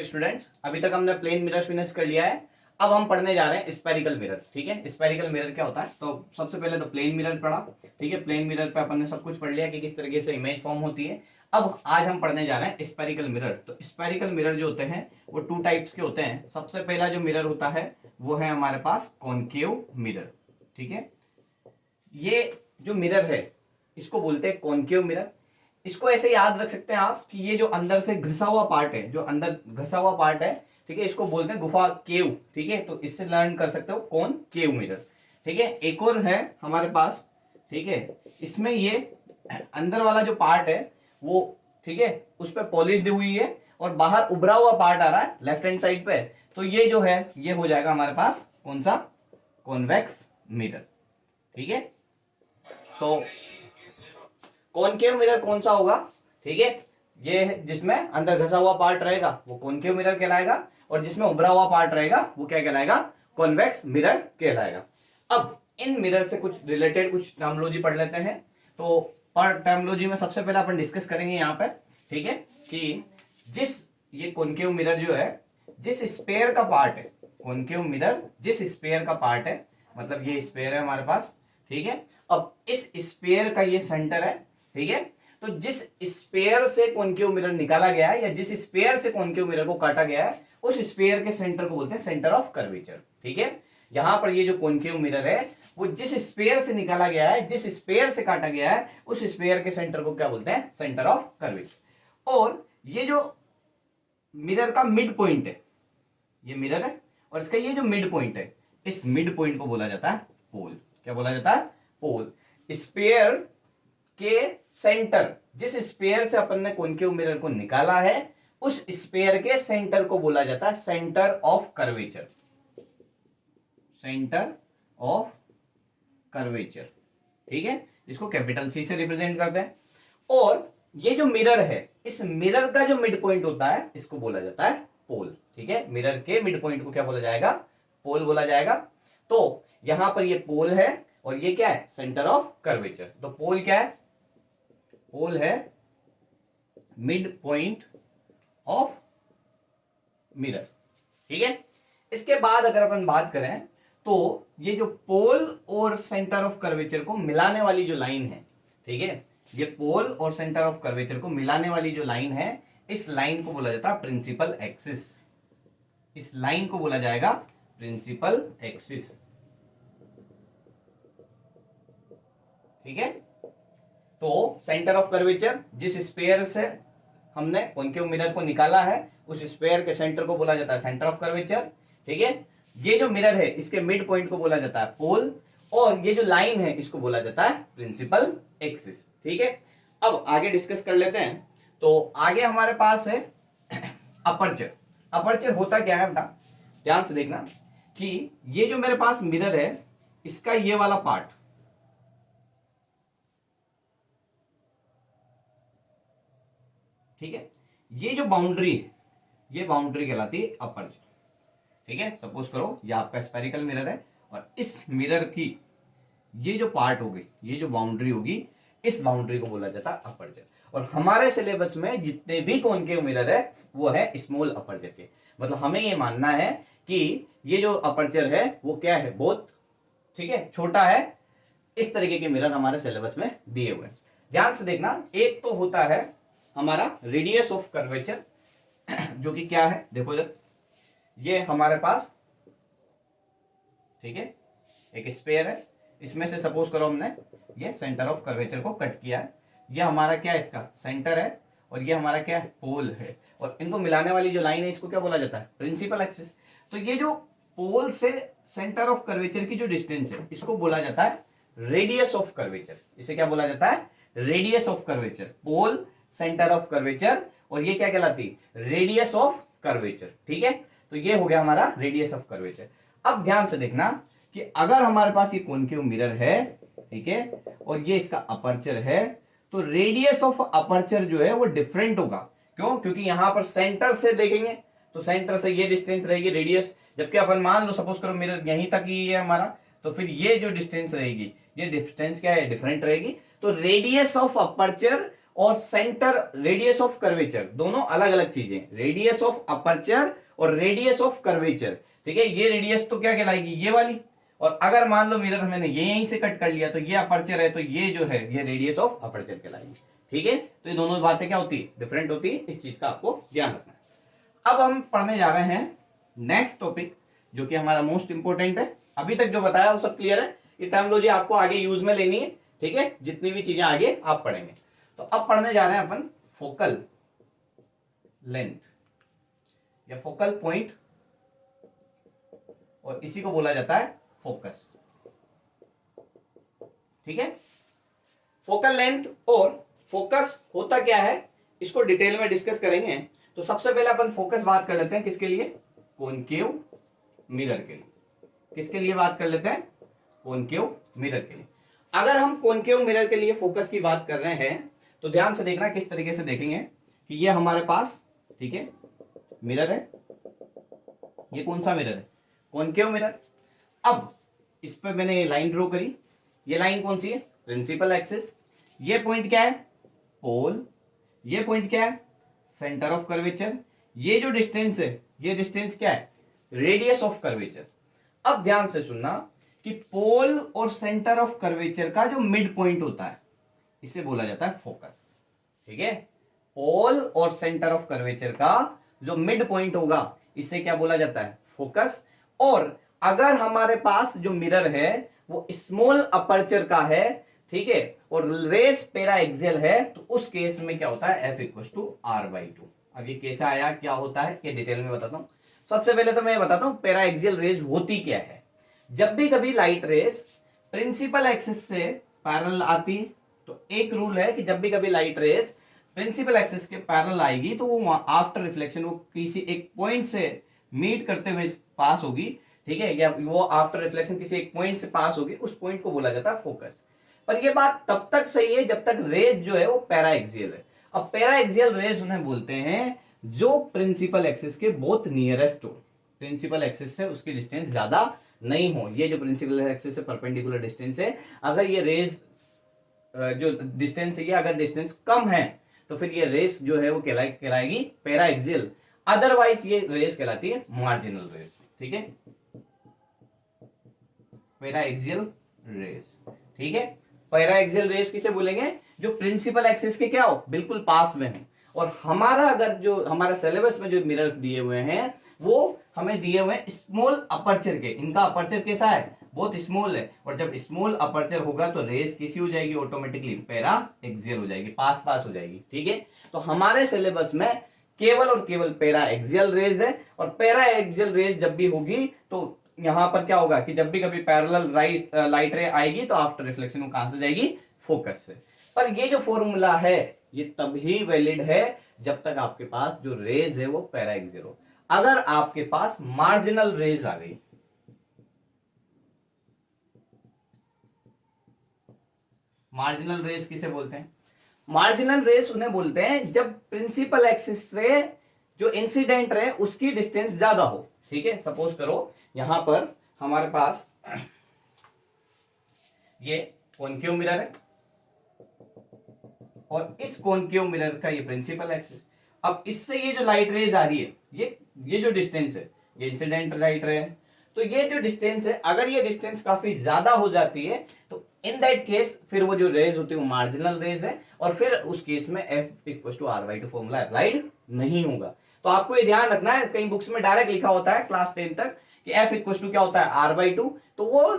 Students, अभी तक हमने प्लेन मिरर फिनिश कर लिया है। अब हम पढ़ने जा रहे हैं स्पेरिकल मिरर। ठीक है, स्पेरिकल मिरर क्या होता है? तो सबसे पहले तो प्लेन मिरर पढ़ा। ठीक है, प्लेन मिरर पे अपन ने सब कुछ पढ़ लिया कि किस तरीके से इमेज फॉर्म होती है। अब आज हम पढ़ने जा रहे हैं स्पेरिकल मिरर। तो स्पेरिकल मिरर जो होते हैं वो टू टाइप्स के होते हैं। सबसे पहला जो मिरर होता है वो है हमारे पास कॉनकेव मिरर। ठीक है, ये जो मिरर है इसको बोलते हैं कॉनकेव मिरर। इसको ऐसे याद रख सकते हैं आप कि ये जो अंदर से घसा हुआ पार्ट है, जो अंदर घसा हुआ पार्ट है, ठीक है, इसको बोलते हैं गुफा केव। ठीक है, तो इससे लर्न कर सकते हो कौन केव मिरर। ठीक है, एक और है हमारे पास। ठीक है, इसमें ये अंदर वाला जो पार्ट है वो, ठीक है, उस पर पॉलिश्ड हुई है और बाहर उभरा हुआ पार्ट आ रहा है लेफ्ट हैंड साइड पे। तो ये जो है ये हो जाएगा हमारे पास कौन सा? Convex mirror. ठीक है, तो कॉनकेव मिरर कौन सा होगा? ठीक है, ये जिसमें अंदर घसा हुआ पार्ट रहेगा वो कॉनकेव मिरर कहलाएगा, और जिसमें उभरा हुआ पार्ट रहेगा वो क्या कहलाएगा? कॉन्वेक्स मिरर कहलाएगा। अब इन मिरर से कुछ रिलेटेड कुछ टर्मिनोलॉजी पढ़ लेते हैं। तो पर टर्मिनोलॉजी में सबसे पहले अपन डिस्कस करेंगे यहाँ पे, ठीक है, कि जिस ये कॉनकेव मिरर जो है, जिस स्पेयर का पार्ट है, कॉनकेव मिरर जिस स्पेयर का पार्ट है, मतलब ये स्पेयर है हमारे पास। ठीक है, अब इस स्पेयर का ये सेंटर है। ठीक है, तो जिस स्पेयर से कॉनकेव मिरर निकाला गया है या जिस स्पेयर से कॉनकेव मिरर को काटा गया है उस स्पेयर के सेंटर को बोलते हैं सेंटर ऑफ कर्वेचर। ठीक है, यहां पर ये जो कॉनकेव मिरर है वो जिस स्पेयर से निकाला गया है, जिस स्पेयर से काटा गया है, उस स्पेयर के सेंटर को क्या बोलते हैं? Centre of curvature. और ये जो मिरर का मिड पॉइंट है, ये मिरर है और इसका ये जो मिड पॉइंट है, इस मिड पॉइंट को बोला जाता है पोल। क्या बोला जाता है? पोल। स्पेयर के सेंटर, जिस स्पेयर से अपन ने कॉनकेव मिरर को निकाला है उस स्पेयर के सेंटर को बोला जाता है centre of curvature. Centre of curvature. ठीक है, इसको कैपिटल सी से रिप्रेजेंट करते हैं। और ये जो मिरर है, इस मिरर का जो मिड पॉइंट होता है इसको बोला जाता है पोल। ठीक है, मिरर के मिड पॉइंट को क्या बोला जाएगा? पोल बोला जाएगा। तो यहां पर ये पोल है और ये क्या है? Centre of curvature. तो पोल क्या है? पोल है मिड पॉइंट ऑफ मिरर। ठीक है, इसके बाद अगर अपन बात करें तो ये जो पोल और सेंटर ऑफ कर्वेचर को मिलाने वाली जो लाइन है, ठीक है, ये पोल और सेंटर ऑफ कर्वेचर को मिलाने वाली जो लाइन है, इस लाइन को बोला जाता है प्रिंसिपल एक्सिस। इस लाइन को बोला जाएगा प्रिंसिपल एक्सिस। ठीक है, तो सेंटर ऑफ कर्वेचर, जिस स्पेयर से हमने कॉनकेव मिरर को निकाला है उस स्पेयर के सेंटर को बोला जाता है सेंटर ऑफ कर्वेचर। ठीक है, ये जो मिरर है इसके मिड पॉइंट को बोला जाता है पोल, और ये जो लाइन है इसको बोला जाता है प्रिंसिपल एक्सिस। ठीक है, अब आगे डिस्कस कर लेते हैं। तो आगे हमारे पास है अपर्चर। अपर्चर होता क्या है बेटा? ध्यान से देखना कि ये जो मेरे पास मिरर है इसका ये वाला पार्ट, ठीक है, ये जो बाउंड्री है ये बाउंड्री कहलाती है अपर्चर। ठीक है, सपोज करो ये आपका स्पेरिकल मिरर है और इस मिरर की ये जो पार्ट होगी, ये जो बाउंड्री होगी, इस बाउंड्री को बोला जाता है अपर्चर। और हमारे सिलेबस में जितने भी कॉनकेव मिरर है वो है स्मॉल अपर्चर के। मतलब हमें ये मानना है कि ये जो अपर्चर है वो क्या है? बहुत, ठीक है, छोटा है। इस तरीके के मिरर हमारे सिलेबस में दिए हुए हैं। ध्यान से देखना, एक तो होता है हमारा रेडियस ऑफ कर्वेचर, जो कि क्या है? देखो जब ये हमारे पास, ठीक है, एक स्पेयर है, इसमें से सपोज करो हमने ये सेंटर ऑफ कर्वेचर को कट किया है, ये हमारा क्या है? इसका सेंटर है, और ये हमारा क्या है? पोल है। और इनको मिलाने वाली जो लाइन है इसको क्या बोला जाता है? Principal axis. तो ये जो पोल से सेंटर ऑफ कर्वेचर की जो डिस्टेंस है इसको बोला जाता है रेडियस ऑफ कर्वेचर। इसे क्या बोला जाता है? Radius of curvature. Pole, centre of curvature, और ये क्या कहलाती है? Radius of curvature. ठीक है, तो ये हो गया हमारा रेडियस ऑफ कर्वेचर। अब ध्यान से देखना कि अगर हमारे पास ये कॉनकेव मिरर है, ठीक है, और ये इसका अपर्चर है, तो रेडियस ऑफ अपर्चर जो है वो डिफरेंट होगा। क्यों? क्योंकि यहां पर सेंटर से देखेंगे तो सेंटर से ये डिस्टेंस रहेगी रेडियस, जबकि अपन मान लो सपोज करो मिरर यहीं तक ही है हमारा, तो फिर ये जो डिस्टेंस रहेगी ये डिस्टेंस क्या है? डिफरेंट रहेगी। तो रेडियस ऑफ अपर्चर और सेंटर रेडियस ऑफ कर्वेचर, दोनों अलग अलग चीजें, रेडियस ऑफ अपर्चर और रेडियस ऑफ कर्वेचर, ठीक है। ये रेडियस तो क्या कहलाएगी, ये वाली, और अगर मान लो मिरर मैंने ये यहीं से कट कर लिया तो ये अपर्चर है, तो ये जो है ये रेडियस ऑफ अपर्चर कहलाएगी, ठीक है। तो ये दोनों बातें क्या होती है, डिफरेंट होती है, इस चीज का आपको ध्यान रखना है। अब हम पढ़ने जा रहे हैं नेक्स्ट टॉपिक, जो कि हमारा मोस्ट इंपोर्टेंट है। अभी तक जो बताया वो सब क्लियर है, ये टर्मिनोलॉजी आपको आगे यूज में लेनी है, ठीक है, जितनी भी चीजें आगे आप पढ़ेंगे। तो अब पढ़ने जा रहे हैं अपन फोकल लेंथ या फोकल पॉइंट, और इसी को बोला जाता है फोकस, ठीक है। फोकल लेंथ और फोकस होता क्या है, इसको डिटेल में डिस्कस करेंगे। तो सबसे पहले अपन फोकस बात कर लेते हैं, किसके लिए, कॉनकेव मिरर के लिए। किसके लिए बात कर लेते हैं, कॉनकेव मिरर के लिए। अगर हम कॉनकेव मिरर के लिए फोकस की बात कर रहे हैं तो ध्यान से देखना, किस तरीके से देखेंगे कि ये हमारे पास, ठीक है, मिरर है। ये कौन सा मिरर है, कॉनकेव मिरर। अब इस पर मैंने ये लाइन ड्रॉ करी, ये लाइन कौन सी है, प्रिंसिपल एक्सिस। ये पॉइंट क्या है, पोल। ये पॉइंट क्या है, सेंटर ऑफ कर्वेचर। ये जो डिस्टेंस है, ये डिस्टेंस क्या है, रेडियस ऑफ कर्वेचर। अब ध्यान से सुनना कि पोल और सेंटर ऑफ कर्वेचर का जो मिड पॉइंट होता है, इसे बोला जाता है फोकस, ठीक है। पोल और सेंटर ऑफ कर्वेचर का जो मिड पॉइंट होगा, इसे क्या बोला जाता है, फोकस। और अगर हमारे पास जो मिरर है वो स्मॉल अपर्चर का है, ठीक है, और रेस पेरा एक्सियल है, तो उस केस में क्या होता है, F = R/2। अब ये कैसे आया, क्या होता है, ये डिटेल में बताता हूं। सबसे पहले तो मैं बताता हूं पेरा एक्सियल रेज होती क्या है। जब भी कभी लाइट रेस प्रिंसिपल एक्सिस से पैरेलल आती है, तो एक रूल है कि जब भी कभी लाइट रेस प्रिंसिपल एक्सिस के पैरेलल आएगी तो वो आफ्टर रिफ्लेक्शन वो किसी एक पॉइंट से मीट करते हुए पास होगी, ठीक है, या वो आफ्टर रिफ्लेक्शन किसी एक पॉइंट से पास होगी, उस पॉइंट को बोला जाता है फोकस। पर ये बात तब तक सही है जब तक रेस जो है वो पैरा एक्सियल है। अब पैरा एक्सियल रेस उन्हें बोलते हैं जो प्रिंसिपल एक्सिस के बहुत नियरेस्ट हो, प्रिंसिपल एक्सिस से उसकी डिस्टेंस ज्यादा नहीं हो। ये जो प्रिंसिपल एक्सिस से परपेंडिकुलर डिस्टेंस है, अगर ये रेस जो डिस्टेंस है, ये अगर डिस्टेंस कम है तो फिर ये रेस जो है वो कहलाएगी पैरा एक्सियल। अदरवाइज ये रेस कहलाती है मार्जिनल रेस, ठीक है, पैरा एक्सियल रेस, ठीक है। पैरा एक्सियल रेस किसे बोलेंगे, जो प्रिंसिपल एक्सिस के क्या हो, बिल्कुल पास में है। और हमारा अगर जो हमारा सिलेबस में जो मिरर्स दिए हुए हैं वो हमें दिए हुए हैं स्मॉल अपर्चर के। इनका अपर्चर कैसा है, बहुत स्मॉल है, और जब स्मॉल अपर्चर होगा तो रेस किसी हो जाएगी, ऑटोमेटिकली पैरा एक्सियल हो जाएगी, पास पास हो जाएगी, ठीक है। तो हमारे सिलेबस में केवल और केवल पैरा एक्सियल रेज है, और पैरा एक्सियल रेज जब भी होगी तो यहां पर क्या होगा कि जब भी कभी पैरेलल लाइट रे आएगी तो आफ्टर रिफ्लेक्शन वो कहां से जाएगी, फोकस से। पर ये जो फॉर्मूला है ये तभी वैलिड है जब तक आपके पास जो रेज है वो पैरा एक्सियल हो। अगर आपके पास मार्जिनल रेज आ गई, मार्जिनल रेस किसे बोलते हैं, मार्जिनल रेस उन्हें बोलते हैं जब प्रिंसिपल एक्सिस से जो इंसिडेंट है उसकी डिस्टेंस ज्यादा हो, ठीक है। सपोज करो यहां पर हमारे पास ये कॉनकेव मिरर है और इस कॉनकेव मिरर का ये प्रिंसिपल एक्सिस। अब इससे ये जो लाइट रेज आ रही है, ये जो डिस्टेंस है, ये इंसिडेंट लाइट रे है, तो ये जो डिस्टेंस है, अगर ये डिस्टेंस काफी ज्यादा हो जाती है तो इन दैट केस फिर वो जो रेज होती है वो मार्जिनल रेज है, और फिर उस केस में F = R/2 फॉर्मूला अप्लाइड नहीं होगा। तो आपको ये ध्यान रखना है, कई बुक्स में डायरेक्ट लिखा होता है क्लास 10 तक कि F = क्या होता है, R/2, तो वो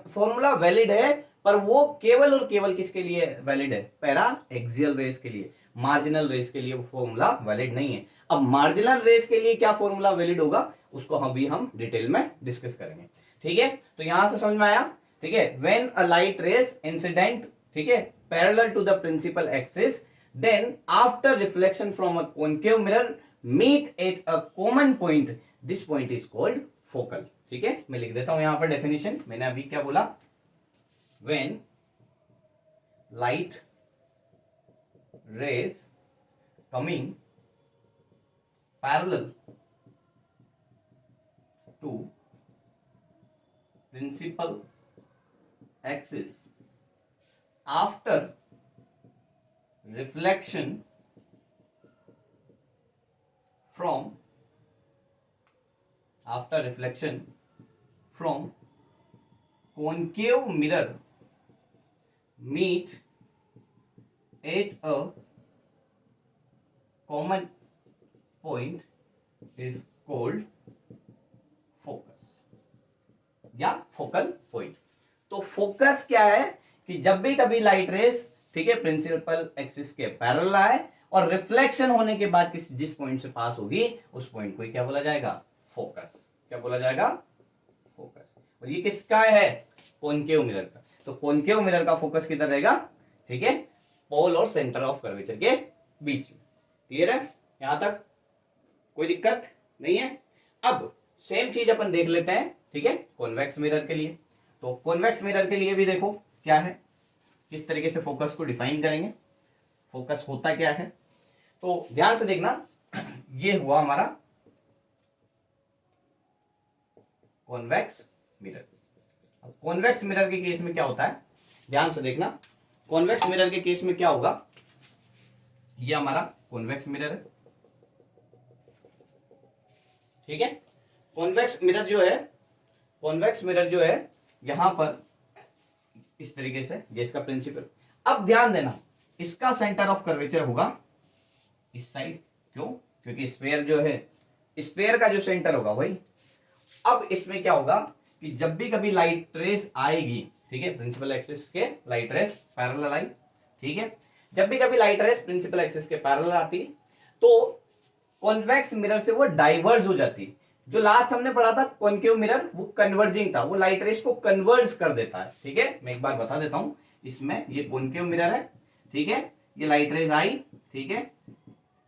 फॉर्मूला वैलिड है, पर वो केवल और केवल किसके लिए वैलिड है, पैरा एक्सियल रेस के लिए। मार्जिनल रेस के लिए वो फॉर्मूला वैलिड नहीं है। अब मार्जिनल रेस के लिए क्या फॉर्मूला वैलिड होगा उसको हम डिटेल में डिस्कस करेंगे, ठीक है। तो यहां से समझ में आया, ठीक है, when a light rays incident, ठीक है, parallel to the principal axis, then after reflection from a concave mirror meet at a common point, this point is called focal, ठीक है। मैं लिख देता हूं यहां पर डेफिनेशन, मैंने अभी क्या बोला, when light rays coming parallel to principal axis after reflection from, after reflection from concave mirror meet at a common point is called focus या फोकल पॉइंट। तो फोकस क्या है कि जब भी कभी लाइट रेस, ठीक है, प्रिंसिपल एक्सिस के पैरेलल आए और रिफ्लेक्शन होने के बाद जिस पॉइंट से पास होगी उस पॉइंट को क्या बोला जाएगा? फोकस। क्या बोला जाएगा? फोकस। और ये किसका है? कॉनकेव मिरर का। तो कॉनकेव मिरर का फोकस किधर रहेगा? ठीक है, पोल और सेंटर ऑफ कर्वेचर के बीच में। क्लियर है यहां तक? कोई दिक्कत नहीं है? अब सेम चीज अपन देख लेते हैं, ठीक है, कॉन्वेक्स मिरर के लिए। तो कॉन्वेक्स मिरर के लिए भी देखो क्या है, किस तरीके से फोकस को डिफाइन करेंगे, फोकस होता क्या है। तो ध्यान से देखना, ये हुआ हमारा कॉन्वेक्स मिरर। अब कॉन्वेक्स मिरर के केस में क्या होता है, ध्यान से देखना। कॉन्वेक्स मिरर के केस में क्या होगा, ये हमारा कॉन्वेक्स मिरर है, ठीक है। कॉन्वेक्स मिरर जो है, कॉन्वेक्स मिरर जो है यहां पर इस तरीके से, ये इसका प्रिंसिपल। अब ध्यान देना, इसका सेंटर ऑफ कर्वेचर होगा इस साइड। क्यों? क्योंकि स्फीयर जो है, स्फीयर का जो सेंटर होगा वही। अब इसमें क्या होगा कि जब भी कभी लाइट रेस आएगी, ठीक है, प्रिंसिपल एक्सिस के लाइट रेस पैरेलल आई, ठीक है, जब भी कभी लाइट रेस प्रिंसिपल एक्सिस के पैरेलल आती तो कॉन्वेक्स मिरर से वो डाइवर्ज हो जाती। जो लास्ट हमने पढ़ा था कॉन्केव मिरर, वो कन्वर्जिंग था, वो लाइट रेस को कन्वर्ज कर देता है, ठीक है। मैं एक बार बता देता हूं, इसमें ये कॉन्केव मिरर है, ठीक है, ये लाइट रेस आई, ठीक है,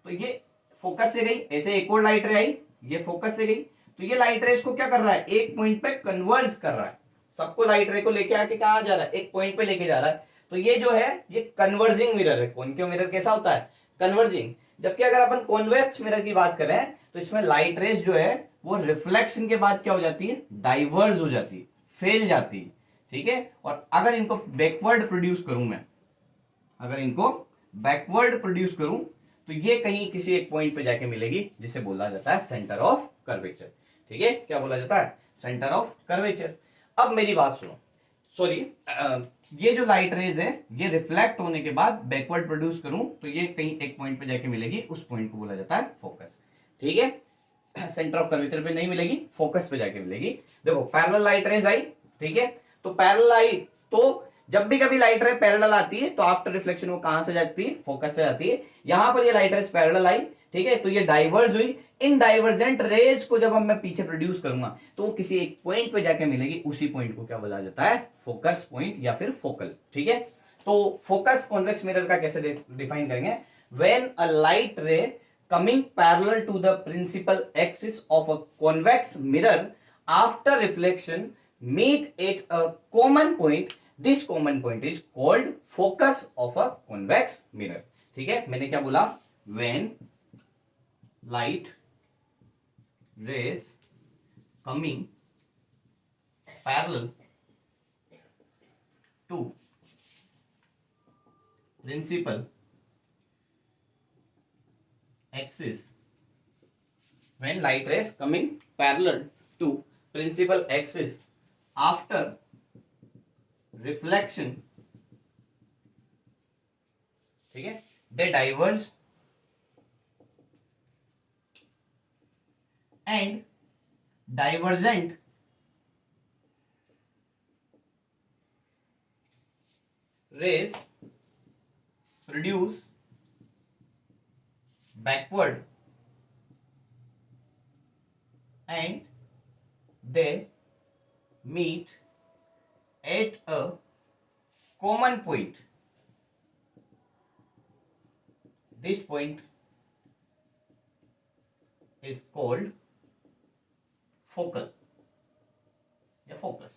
तो ये फोकस से गई, ऐसे एक और लाइट रे आई, ये फोकस से गई, तो ये लाइट रेस को क्या कर रहा है? एक पॉइंट पे कन्वर्ज कर रहा है, सबको लाइट रे को लेके आके कहां जा रहा है? एक पॉइंट पे लेके जा रहा है। तो ये जो है ये कन्वर्जिंग मिरर है। कॉन्केव मिरर कैसा होता है? कन्वर्जिंग। जबकि अगर अपन कॉन्वेक्स मिरर की बात करें तो इसमें लाइट रेस जो है वो रिफ्लेक्शन के बाद क्या हो जाती है? डाइवर्ज हो जाती है, फैल जाती है, ठीक है। और अगर इनको बैकवर्ड प्रोड्यूस करूं मैं, अगर इनको बैकवर्ड प्रोड्यूस करूं तो ये कहीं किसी एक पॉइंट पे जाके मिलेगी, जिसे बोला जाता है सेंटर ऑफ कर्वेचर, ठीक है। क्या बोला जाता है? Centre of curvature. अब मेरी बात सुनो, सॉरी, ये जो लाइट रेज है ये रिफ्लेक्ट होने के बाद बैकवर्ड प्रोड्यूस करूं तो ये कहीं एक पॉइंट पे जाके मिलेगी, उस पॉइंट को बोला जाता है फोकस, ठीक है। सेंटर ऑफ कर्वेचर पे नहीं मिलेगी, फोकस पे जाके मिलेगी। देखो पैरेलल लाइट रेज आई, ठीक है, तो पैरेलल आई, तो जब भी कभी लाइट रे पैरेलल आती है तो आफ्टर रिफ्लेक्शन वो कहां से जाती है? फोकस से जाती है। यहां पर ये लाइट रेज पैरेलल आई, ठीक है, तो ये डाइवर्ज हुई। इन डाइवर्जेंट रेज को जब हम मैं पीछे प्रोड्यूस करूंगा तो वो किसी एक पॉइंट पे जाके मिलेगी, उसी पॉइंट को क्या बोला जाता है? फोकस पॉइंट या फिर फोकल, ठीक है। तो फोकस कॉन्वेक्स मिरर का कैसे डिफाइन करेंगे? व्हेन अ लाइट रे coming parallel to the principal axis of a convex mirror after reflection meet at a common point, this common point is called focus of a convex mirror, ठीक है। मैंने क्या बोला? when light rays coming parallel to principal axis, when light rays coming parallel to principal axis after reflection, ठीक है, they diverge and divergent rays produce backward and they meet at a common point. This point is called focal या focus,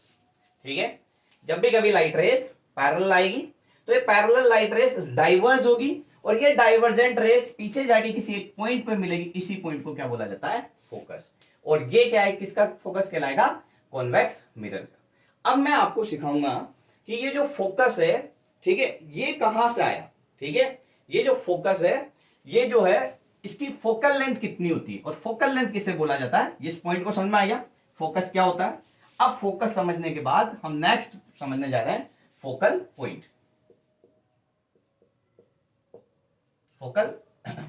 ठीक है। जब भी कभी light rays parallel आएगी तो ये पैरेलल लाइट रेस डाइवर्ज होगी और ये डाइवर्जेंट रेस पीछे जाके किसी एक पॉइंट पे मिलेगी, इसी पॉइंट को क्या बोला जाता है? फोकस। और ये क्या है? किसका फोकस कहलाएगा? कॉन्वेक्स मिरर का। अब मैं आपको सिखाऊंगा कि ये जो फोकस है, ठीक है, ये कहां से आया, ठीक है, ये जो फोकस है, ये जो है इसकी फोकल लेंथ कितनी होती है, और फोकल लेंथ किसे बोला जाता है, इस पॉइंट को समझ में आ गया फोकस क्या होता है। अब फोकस समझने के बाद हम नेक्स्ट समझने जा रहे हैं फोकल पॉइंट। फोकल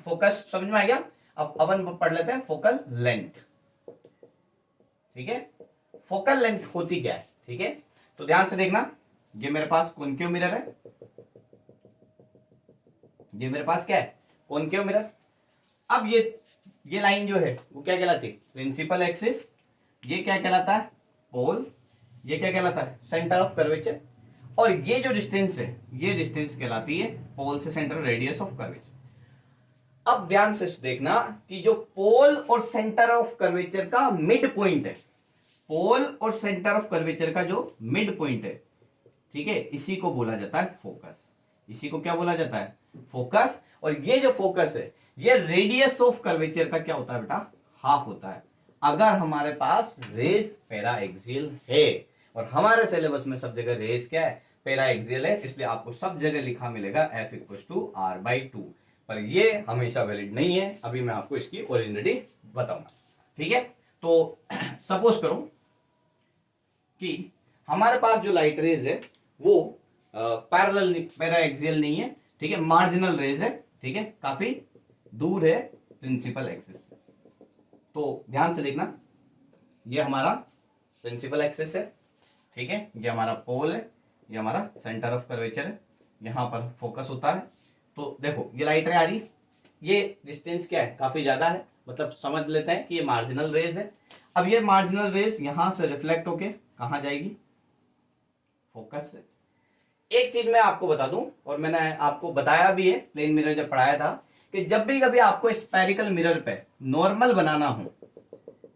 फोकस समझ में आ गया। अब अपन पढ़ लेते हैं फोकल लेंथ। ठीक है, फोकल लेंथ होती क्या है, ठीक है, तो ध्यान से देखना। ये मेरे पास कॉनकेव मिरर है, ये मेरे पास क्या है, कॉनकेव मिरर। अब ये लाइन जो है वो क्या कहलाती है, प्रिंसिपल एक्सिस। ये क्या कहलाता है, पोल। ये क्या कहलाता है, सेंटर ऑफ कर्वेचर। और ये जो डिस्टेंस है, ये डिस्टेंस कहलाती है पोल से सेंटर, रेडियस ऑफ कर्वेचर। अब ध्यान से देखना कि जो पोल और सेंटर ऑफ कर्वेचर का मिड पॉइंट है, पोल और सेंटर ऑफ कर्वेचर का जो मिड पॉइंट है, ठीक है, इसी को बोला जाता है फोकस। इसी को क्या बोला जाता है, फोकस। और ये जो फोकस है, ये रेडियस ऑफ कर्वेचर का क्या होता है बेटा, हाफ होता है, अगर हमारे पास रेज पैरा एक्सियल है। और हमारे सिलेबस में सब जगह रेज क्या है, पैरा एक्सियल है, इसलिए आपको सब जगह लिखा मिलेगा F = R/2। पर ये हमेशा वैलिड नहीं है, अभी मैं आपको इसकी ओरिजिनलिटी बताऊंगा। ठीक है, तो सपोज करो कि हमारे पास जो लाइट रेज है वो पैरेलल पैरा एक्सियल नहीं है, ठीक है, मार्जिनल रेज है, ठीक है, काफी दूर है प्रिंसिपल एक्सिस से। तो ध्यान से देखना, ये हमारा प्रिंसिपल एक्सिस है, ठीक है, ये हमारा पोल है, ये हमारा सेंटर ऑफ कर्वेचर है, यहां पर फोकस होता है। तो देखो ये लाइट रे आ रही, ये डिस्टेंस क्या है, काफी ज्यादा है, मतलब समझ लेते हैं कि ये मार्जिनल रेज है। अब ये मार्जिनल रेज यहां से रिफ्लेक्ट होके कहां जाएगी, फोकस से। एक चीज मैं आपको बता दूं, और मैंने आपको बताया भी है प्लेन मिरर जब पढ़ाया था, कि जब भी कभी आपको स्पेरिकल मिरर पे नॉर्मल बनाना हो,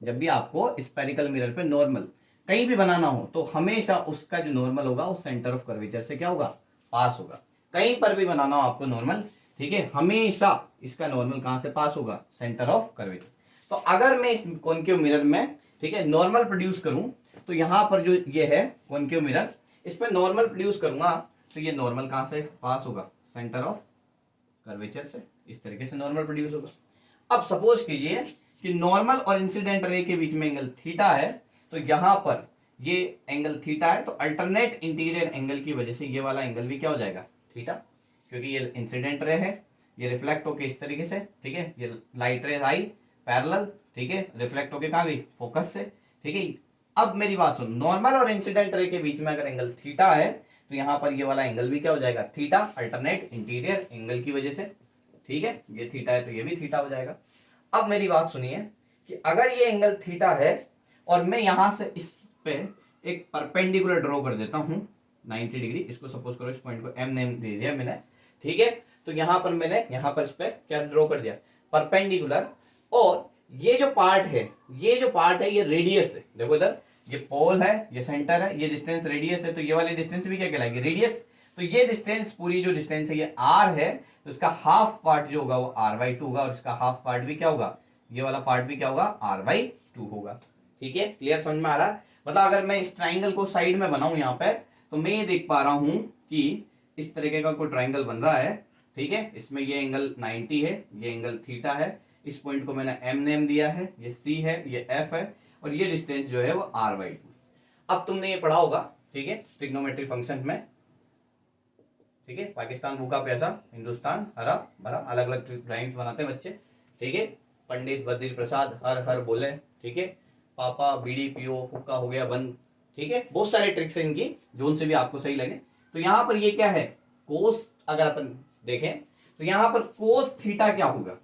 जब भी आपको स्पेरिकल मिरर पे नॉर्मल कहीं भी बनाना हो, तो हमेशा उसका जो नॉर्मल होगा वो सेंटर ऑफ कर्वेचर से क्या होगा, पास होगा। कहीं पर भी बनाना हो आपको नॉर्मल, ठीक है, हमेशा इसका नॉर्मल कहां से पास होगा, सेंटर ऑफ कर्वेचर। तो अगर मैं इस कॉनकेव मिरर में, ठीक है, नॉर्मल प्रोड्यूस करूं, तो यहां पर जो ये है कॉनकेव मिरर, इस पर नॉर्मल प्रोड्यूस करूंगा, तो ये नॉर्मल कहां से पास होगा, सेंटर ऑफ कर्वेचर से। इस तरीके से नॉर्मल प्रोड्यूस होगा। अब सपोज कीजिए कि नॉर्मल और इंसिडेंट रे के बीच में एंगल थीटा है, तो यहां पर ये एंगल थीटा है, तो अल्टरनेट इंटीरियर एंगल की वजह से ये वाला एंगल भी क्या हो जाएगा, थीटा, क्योंकि ये इंसिडेंट रे है, ये रिफ्लेक्ट होके इस तरीके से, ठीक है, ये लाइट रे आई पैरेलल, ठीक है, रिफ्लेक्ट होके कहां गई, फोकस से, ठीक है। अब मेरी बात सुन, नॉर्मल और इंसिडेंट रे के बीच में अगर एंगल थीटा है, तो यहां पर ये वाला एंगल भी क्या हो जाएगा, थीटा, अल्टरनेट इंटीरियर एंगल की वजह से, ठीक है, ये थीटा है तो ये भी थीटा हो जाएगा। अब मेरी बात सुनिए कि अगर ये एंगल थीटा है और मैं यहां से इस पे एक परपेंडिकुलर ड्रॉ कर देता हूं 90 डिग्री, इसको सपोज करो, इस पॉइंट को M नेम दे दिया मैंने, ठीक है, तो यहां पर मैंने यहां पर इस पे क्या ड्रॉ कर दिया, परपेंडिकुलर। और ये जो पार्ट है, ये जो पार्ट है, ये रेडियस है, देखो इधर ये पोल है, ये सेंटर है, ये डिस्टेंस रेडियस है, तो ये वाली डिस्टेंस भी क्या कहलाएगी, रेडियस। तो ये डिस्टेंस, पूरी जो डिस्टेंस है ये r है, तो इसका हाफ पार्ट जो होगा वो R/2 होगा, और इसका हाफ पार्ट भी क्या होगा, ये वाला पार्ट भी क्या होगा, R/2 होगा। ठीक है, क्लियर, समझ में आ रहा है। मतलब अगर मैं इस ट्राइंगल को साइड में बनाऊं यहाँ पे, तो मैं ये देख पा रहा हूं कि इस तरीके का कोई ट्राइंगल बन रहा है, ठीक है, इसमें ये एंगल 90 है, ये एंगल थीटा है, इस पॉइंट को मैंने M नेम दिया है, ये C है, ये F है, और ये डिस्टेंस जो है वो R/2। अब तुमने ये पढ़ा होगा, ठीक है, ट्रिग्नोमेट्री फंक्शन में, ठीक है, पाकिस्तान भूखा प्यासा, हिंदुस्तान हरा भरा, अलग अलग राइम्स बनाते हैं बच्चे, ठीक है, पंडित बद्री प्रसाद हर हर बोले, ठीक है, पापा बीड़ी पियो हुक्का हो गया बंद, ठीक है, बहुत सारे ट्रिक्स हैं इनकी, जो उनसे भी आपको सही लगे। तो यहाँ पर ये क्या है, कोस, अगर अपन देखें तो यहाँ पर कोस थीटा क्या होगा,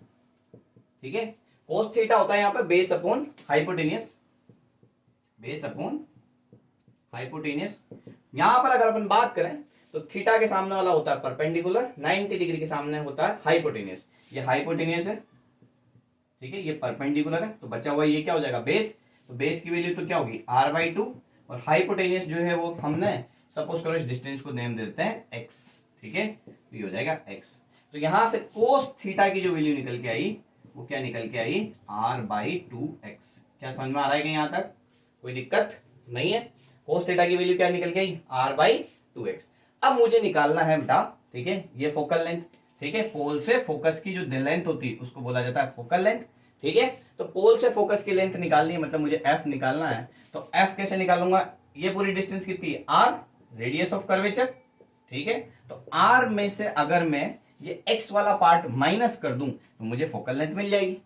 ठीक है, कोस थीटा होता है यहाँ पे base upon hypotenuse, base upon hypotenuse. यहां पर अगर अपन बात करें तो थीटा के सामने वाला होता है परपेंडिकुलर, 90 डिग्री के सामने होता है हाइपोटेनियस, ये हाइपोटेनियस है, ठीक है, ये परपेंडिकुलर है, तो बचा हुआ ये क्या हो जाएगा, बेस। तो बेस की वैल्यू तो क्या होगी, R/2, और हाइपोटेनियस जो है वो हमने सपोज करो इस डिस्टेंस को नेम दे देते हैं x, ठीक है, तो ये हो जाएगा x। तो यहां से कोस थीटा की जो वैल्यू निकल के आई वो क्या निकल के आई, R/2x। क्या समझ में आ रहा है कि यहां तक कोई दिक्कत नहीं है। कोस थीटा की वैल्यू क्या निकल के आई, R/2x। अब मुझे निकालना है बेटा, ठीक है, ये फोकल लेंथ, ठीक है, पोल से फोकस की जो लेंथ होती है उसको बोला जाता है फोकल लेंथ। ठीक है, तो पोल से फोकस की लेंथ निकालनी है, मतलब मुझे एफ निकालना है। तो एफ कैसे निकालूंगा, ये पूरी डिस्टेंस कितनी है आर, रेडियस ऑफ कर्वेचर। ठीक है, तो आर में से अगर मैं ये एक्स वाला पार्ट माइनस कर दूं तो मुझे फोकल लेंथ मिल जाएगी।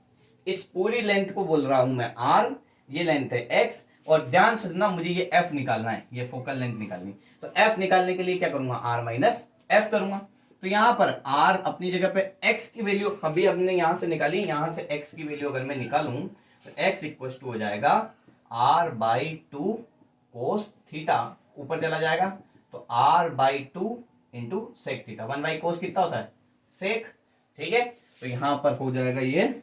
इस पूरी लेंथ को बोल रहा हूं मैं आर, ये लेंथ है एक्स, और ध्यान से सुनना, मुझे ये एफ निकालना है, ये फोकल लेंथ निकालनी। तो एफ निकालने के लिए क्या करूंगा, आर माइनस एफ करूंगा। तो यहां पर r अपनी जगह पे x की वैल्यू अभी हमने यहां से निकाली, यहां से x की वैल्यू अगर मैं निकालूं तो x इक्वल टू हो जाएगा r/2 कोस थीटा, ऊपर चला जाएगा तो r/2 इंटू सेक थीटा। 1/कोस कितना होता है, सेक। ठीक है, तो यहां पर हो जाएगा ये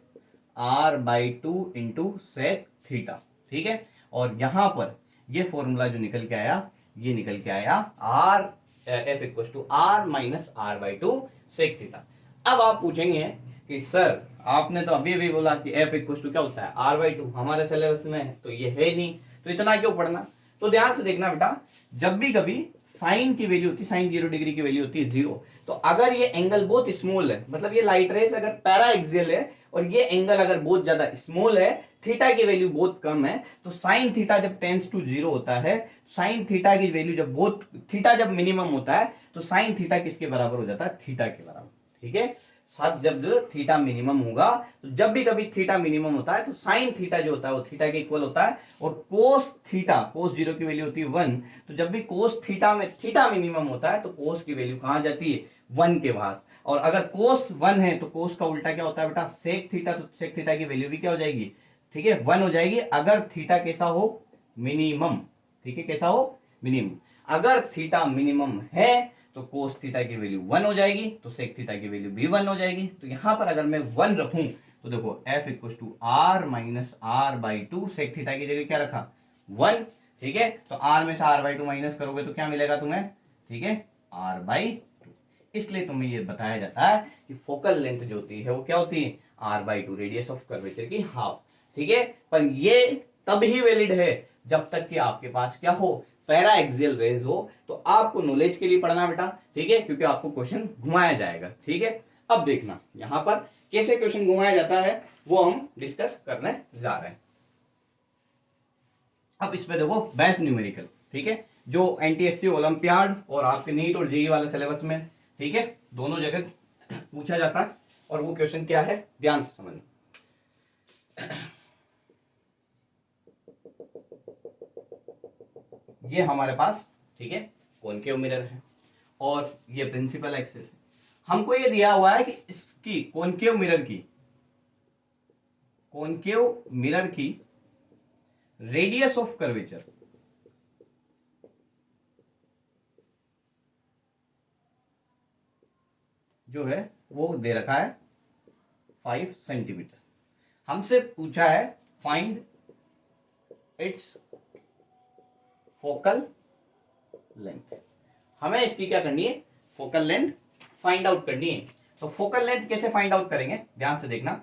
r/2 इंटू सेक थीटा। ठीक है, और यहां पर ये फॉर्मूला जो निकल के आया, ये निकल के आया r F equal to R minus r/2 sec theta. अब आप पूछेंगे कि सर आपने तो अभी अभी बोला कि एफ इक्वल टू क्या होता है r/2, हमारे सिलेबस में तो ये है नहीं, तो इतना क्यों पढ़ना। तो ध्यान से देखना बेटा, जब भी कभी साइन की वैल्यू होती है, साइन 0 डिग्री की वैल्यू होती है 0, तो अगर ये एंगल बहुत स्मॉल है, मतलब ये लाइट रेस अगर पैरा एक्सियल है और ये एंगल अगर बहुत ज्यादा स्मॉल है, थीटा की वैल्यू बहुत कम है, तो साइन थीटा जब टेंस टू 0 होता है, साइन थीटा की वैल्यू जब बहुत, थीटा जब मिनिमम होता है तो साइन थीटा किसके बराबर हो जाता है, थीटा के बराबर। ठीक है, सब जब थीटा मिनिमम होगा, तो जब भी कभी थीटा मिनिमम होता है तो साइन थीटा जो होता है वो थीटा के इक्वल होता है, और कोस थीटा, कोस 0 की वैल्यू होती है 1, तो जब भी कोस थीटा में थीटा मिनिमम होता है तो कोस की वैल्यू कहां जाती है, 1 के पास। और अगर कोस 1 है तो कोस का उल्टा क्या होता है बेटा, सेक थीटा, तो सेक थीटा की वैल्यू भी क्या हो जाएगी, ठीक है 1 हो जाएगी, अगर थीटा कैसा हो, मिनिमम। ठीक है, कैसा हो, मिनिमम। अगर थीटा मिनिमम है तो कोस थीटा की वैल्यू 1 हो जाएगी, तो सेक थीटा की वैल्यू भी 1 हो जाएगी। तो यहां पर अगर मैं 1 रखूं तो देखो F equal to R minus r/2, sec theta की जगह क्या रखा, 1। ठीक है, तो r में से r/2 माइनस करोगे तो क्या मिलेगा तुम्हें, ठीक है r/2। इसलिए तुम्हें ये बताया जाता है कि फोकल लेंथ जो होती है वो क्या होती है, r/2, रेडियस ऑफ कर्वेचर की हाफ। ठीक है, पर ये तब ही वैलिड है जब तक कि आपके पास क्या हो, पैरा एक्सियल रेज हो। तो आपको नॉलेज के लिए पढ़ना बेटा, ठीक है, क्योंकि आपको क्वेश्चन घुमाया जाएगा। ठीक है, अब देखना यहां पर कैसे क्वेश्चन घुमाया जाता है वो हम डिस्कस करने जा रहे हैं। अब इसमें देखो बेस्ट न्यूमेरिकल, ठीक है, जो एनटीएससी ओलंपियाड और आपके नीट और जेई वाले सिलेबस में, ठीक है, दोनों जगह पूछा जाता है। और वो क्वेश्चन क्या है, ध्यान से समझना। ये हमारे पास, ठीक है, कॉनकेव मिरर है और ये प्रिंसिपल एक्सिस है। हमको ये दिया हुआ है कि इसकी कॉनकेव मिरर की रेडियस ऑफ कर्वेचर जो है वो दे रखा है 5 सेंटीमीटर। हमसे पूछा है फाइंड इट्स फोकल लेंथ। हमें इसकी क्या करनी है, फोकल लेंथ फाइंड आउट करनी है। तो फोकल लेंथ कैसे फाइंड आउट करेंगे, ध्यान से देखना।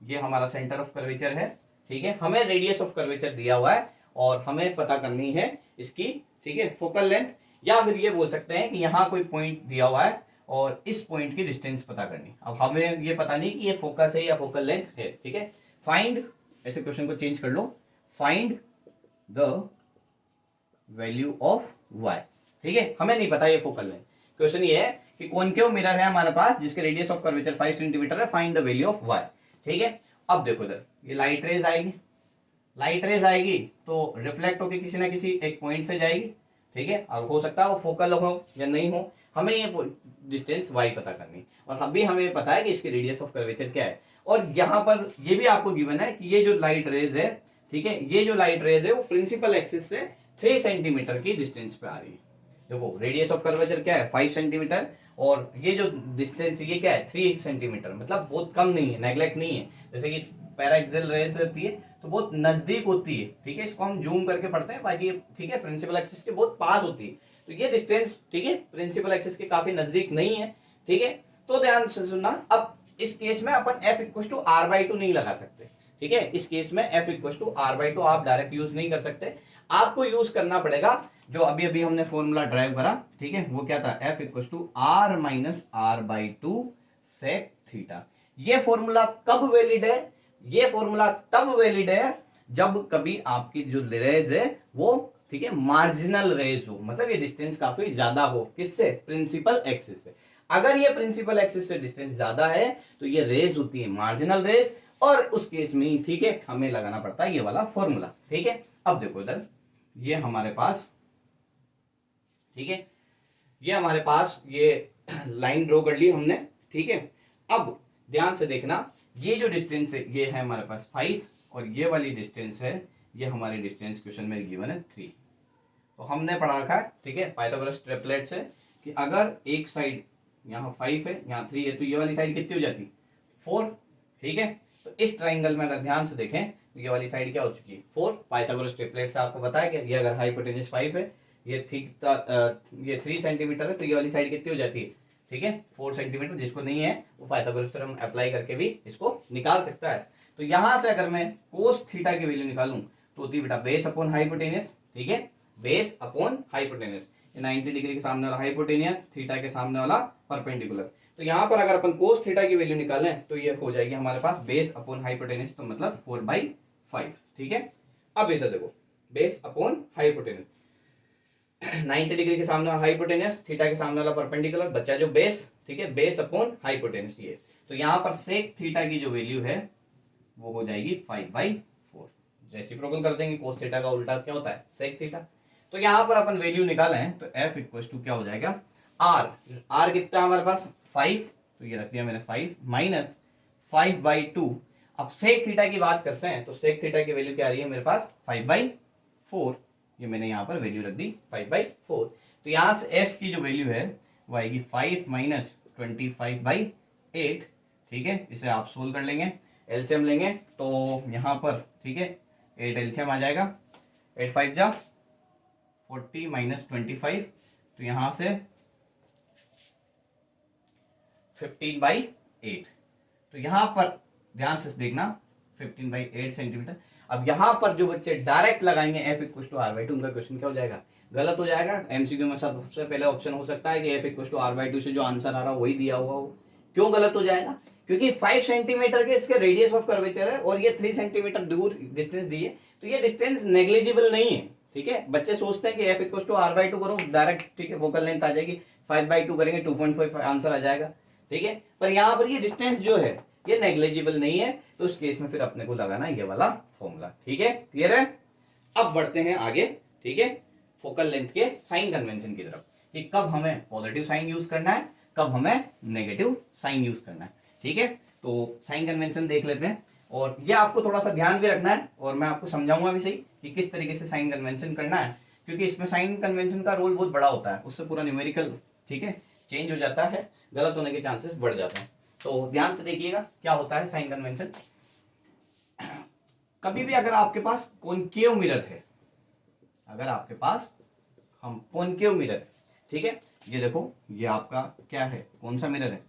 ये हमारा सेंटर ऑफ कर्वेचर है, ठीक है, हमें रेडियस ऑफ कर्वेचर दिया हुआ है और हमें पता करनी है इसकी, ठीक है, फोकल लेंथ। या फिर ये बोल सकते हैं कि यहाँ कोई पॉइंट दिया हुआ है और इस पॉइंट की डिस्टेंस पता करनी। अब हमें ये पता नहीं कि ये फोकस है या फोकल लेंथ है। ठीक है, फाइंड, ऐसे क्वेश्चन को चेंज कर लो, find the value of y। ठीक है, हमें नहीं पता ये फोकल लेंथ। क्वेश्चन ये है कि कॉनकेव मिरर है हमारे पास जिसके रेडियस ऑफ कर्वेचर 5 सेंटीमीटर है, find the value of y। ठीक है, अब देखो इधर ये लाइट रेज आएगी तो रिफ्लेक्ट होकर किसी ना किसी एक पॉइंट से जाएगी। ठीक है, अब हो सकता है वो फोकल हो या नहीं हो, हमें ये डिस्टेंस y पता करनी। और अभी हमें पता है कि इसकी रेडियस ऑफ कर्वेचर क्या है। और यहाँ पर ये भी आपको गिवन है कि ये जो लाइट रेज है, ठीक है, ये जो लाइट रेज है वो प्रिंसिपल एक्सिस से 3 सेंटीमीटर की डिस्टेंस पे आ रही है। देखो रेडियस ऑफ कर्वेचर क्या है 5 सेंटीमीटर, और ये जो डिस्टेंस ये क्या है 3 सेंटीमीटर, मतलब बहुत कम नहीं है, नेग्लेक्ट नहीं है। जैसे कि पैरा एक्सियल रेज रहती है तो बहुत नजदीक होती है। ठीक है, इसको हम जूम करके पढ़ते हैं, बाकी ठीक है प्रिंसिपल एक्सिस के बहुत पास होती है। तो ये डिस्टेंस, ठीक है, प्रिंसिपल एक्सिस के काफी नजदीक नहीं है। ठीक है, तो ध्यान से सुनना। अब इस केस में अपन f इक्वल टू r/2 नहीं लगा सकते। ठीक है, इस केस में f इक्वल टू r/2 आप डायरेक्ट यूज नहीं कर सकते, आपको यूज करना पड़ेगा जो अभी हमने फॉर्मूला ड्राइव करा। ठीक है, वो क्या था, f equal to r minus r/2 sec theta. ये फॉर्मूला कब वैलिड है? ये फॉर्मूला तब वैलिड है जब कभी आपकी जो रेज है वो, ठीक है, मार्जिनल रेज हो, मतलब ये डिस्टेंस काफी ज्यादा हो, किससे? प्रिंसिपल एक्सिस से। अगर ये प्रिंसिपल एक्सिस से डिस्टेंस ज्यादा है तो ये रेज होती है मार्जिनल रेज, और उस केस में ही, ठीक है, हमें लगाना पड़ता है ये वाला फॉर्मूला। ठीक है, अब देखो इधर, ये हमारे पास, ठीक है, ये हमारे पास ये लाइन ड्रॉ कर ली हमने। ठीक है, अब ध्यान से देखना, ये जो डिस्टेंस है ये है हमारे पास 5, और ये वाली डिस्टेंस है, ये हमारी डिस्टेंस क्वेश्चन में गिवन है 3। तो हमने पढ़ा रखा है, ठीक है, पाइथागोरस ट्रिपलेट से, कि अगर एक साइड यहाँ 5 है, यहाँ 3 है, तो ये वाली साइड कितनी हो जाती? 4। ठीक है, तो इस ट्राइंगल में अगर ध्यान से देखें तो ये वाली साइड क्या हो चुकी है? 4। पाइथागोरस ट्रिपलेट से आपको बताया कि ये अगर हाइपोटेन्यूज 5 है, ये ये 3 सेंटीमीटर है, तो ये वाली साइड कितनी हो जाती है? ठीक है, 4 सेंटीमीटर। जिसको नहीं है वो पाइथागोरस थ्योरम अप्लाई करके भी इसको निकाल सकता है। तो यहां से अगर मैं कोस थीटा की वैल्यू निकालूं तो होती है बेटा बेस अपॉन हाइपोटेन्यूज। ठीक है, बेस अपॉन हाइपोटेन्यूज, 90 डिग्री के सामने वाला हाइपोटेन्यूज, थीटा के सामने वाला परपेंडिकुलर। तो यहां पर अगर अपन कोस थीटा की वैल्यू निकालें तो ये हो जाएगी हमारे पास बेस अपॉन हाइपोटेन्यूज, तो मतलब 4/5। ठीक है, अब इधर देखो, बेस अपॉन हाइपोटेन्यूज, 90 डिग्री के सामने वाला हाइपोटेन्यूज, थीटा के सामने वाला परपेंडिकुलर, बच्चा जो बेस। ठीक है, बेस अपॉन हाइपोटेन्यूज ये। तो यहां पर सेक थीटा की जो वैल्यू है वो हो जाएगी 5/4। रेसिप्रोकल कर देंगे, कोस थीटा का उल्टा क्या होता है? Sec theta. तो यहां पर अपन वैल्यू निकालें तो f इक्वल टू क्या हो जाएगा? r कितना है हमारे पास? 5, तो ये रख दिया मैंने 5 माइनस 5/2। अब सेक थीटा की बात करते हैं तो सेक थीटा की वैल्यू क्या आ रही है मेरे पास? 5/4। ये मैंने यहाँ पर वैल्यू रख दी 5/4। तो यहाँ से f की जो वैल्यू है वो आएगी 5 माइनस 25/8। ठीक है, इसे आप सोल्व कर लेंगे, एलसीएम लेंगे तो यहाँ पर, ठीक है, 8 एलसीएम आ जाएगा, 8 5 जा 40 माइनस 25, तो यहाँ से 15/8। तो यहाँ पर ध्यान से देखना, 15/8 सेंटीमीटर। अब यहाँ पर जो बच्चे डायरेक्ट लगाएंगे f इक्वल टू r/2, उनका क्वेश्चन क्या हो जाएगा? गलत हो जाएगा। एमसीक्यू में सबसे पहले ऑप्शन हो सकता है कि f इक्वल टू r/2 से जो आंसर आ रहा है वही दिया हुआ हो। क्यों गलत हो जाएगा? क्योंकि 5 सेंटीमीटर के इसके रेडियस ऑफ कर्वेचर है और ये 3 सेंटीमीटर दूर डिस्टेंस दी है, तो ये डिस्टेंस नेग्लिजिबल नहीं है। ठीक है, बच्चे सोचते हैं कि f इक्वल टू r/2 करो डायरेक्ट, ठीक है, फोकल लेंथ आ जाएगी, 5/2 करेंगे 2.5 आंसर आ जाएगा। ठीक है, पर यहाँ पर ये डिस्टेंस जो है ये नेग्लिजिबल नहीं है, तो उस केस में फिर अपने को लगाना ये वाला फॉर्मूला। ठीक है, क्लियर है? अब बढ़ते हैं आगे, ठीक है, फोकल लेंथ के साइन कन्वेंशन की तरफ, कि कब हमें पॉजिटिव साइन यूज करना है, कब हमें नेगेटिव साइन यूज करना है। ठीक है, तो साइन कन्वेंशन देख लेते हैं, और ये आपको थोड़ा सा ध्यान भी रखना है, और मैं आपको समझाऊंगा भी सही कि किस तरीके से साइन कन्वेंशन करना है, क्योंकि इसमें साइन कन्वेंशन का रोल बहुत बड़ा होता है, उससे पूरा न्यूमेरिकल, ठीक है, चेंज हो जाता है, गलत होने के चांसेस बढ़ जाते हैं। तो ध्यान से देखिएगा क्या होता है साइन कन्वेंशन। कभी भी अगर आपके पास कॉनकेव मिरर है, अगर आपके पास हम कॉनकेव मिरर, ठीक है, ये देखो, ये आपका क्या है? कौन सा मिरर है?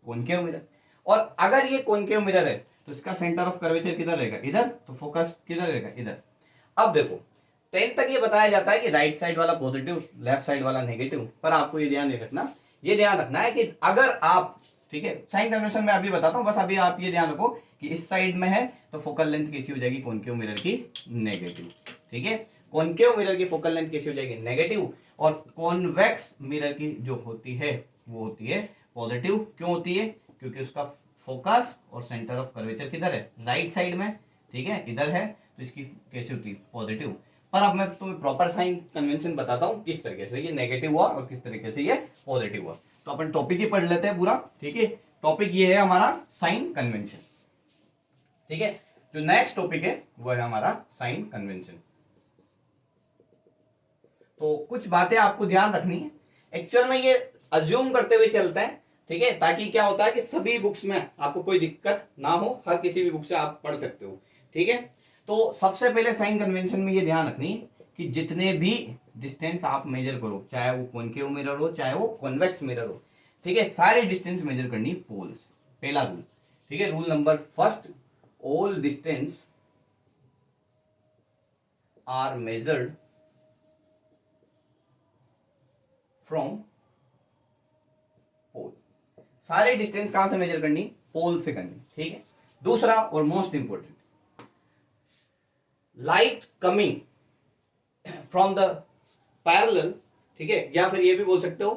Concave mirror. और अगर ये कॉनकेव मिरर है तो इसका सेंटर ऑफ कर्वेचर किधर रहेगा? इधर। तो फोकस किधर रहेगा? इधर। अब देखो 10 तक ये बताया जाता है कि राइट साइड वाला पॉजिटिव, लेफ्ट साइड वाला नेगेटिव, पर आपको ये ध्यान नहीं रखना, ये ध्यान रखना है कि अगर आप, ठीक है, साइन कन्वेंशन में अभी बताता हूं, बस अभी आप ये ध्यान रखो कि इस साइड में है तो फोकल लेंथ कैसी हो जाएगी? कॉनकेव मिरर की नेगेटिव। ठीक है, कॉनकेव मिरर की फोकल लेंथ कैसी हो जाएगी? नेगेटिव। और कॉन्वेक्स मिरर की जो होती है वो होती है पॉजिटिव। क्यों होती है? क्योंकि उसका फोकस और सेंटर ऑफ कर्वेचर किधर है? राइट साइड में। ठीक है, इधर है, तो इसकी कैसी होती है? पॉजिटिव। पर अब मैं तुम्हें प्रॉपर साइन कन्वेंशन बताता हूं किस तरीके से ये नेगेटिव हुआ और किस तरीके से ये पॉजिटिव हुआ। तो अपन टॉपिक ही पढ़ लेते हैं पूरा। ठीक है, टॉपिक ये है हमारा साइन कन्वेंशन। ठीक है, जो नेक्स्ट टॉपिक है वो है हमारा साइन कन्वेंशन। तो कुछ बातें आपको ध्यान रखनी है, एक्चुअल में ये अज्यूम करते हुए चलते हैं, ठीक है, ताकि क्या होता है कि सभी बुक्स में आपको कोई दिक्कत ना हो, हर किसी भी बुक से आप पढ़ सकते हो। ठीक है, तो सबसे पहले साइन कन्वेंशन में ये ध्यान रखनी है कि जितने भी डिस्टेंस आप मेजर करो, चाहे वो कॉनकेव मिरर हो चाहे वो कॉन्वेक्स मिरर हो, ठीक है, सारी डिस्टेंस मेजर करनी पोल से। पहला रूल, ठीक है, rule number first, all distance are measured from pole. सारी डिस्टेंस कहां से मेजर करनी? पोल से करनी, ठीक है। दूसरा और most important, light coming from the parallel, ठीक है, या फिर ये भी बोल सकते हो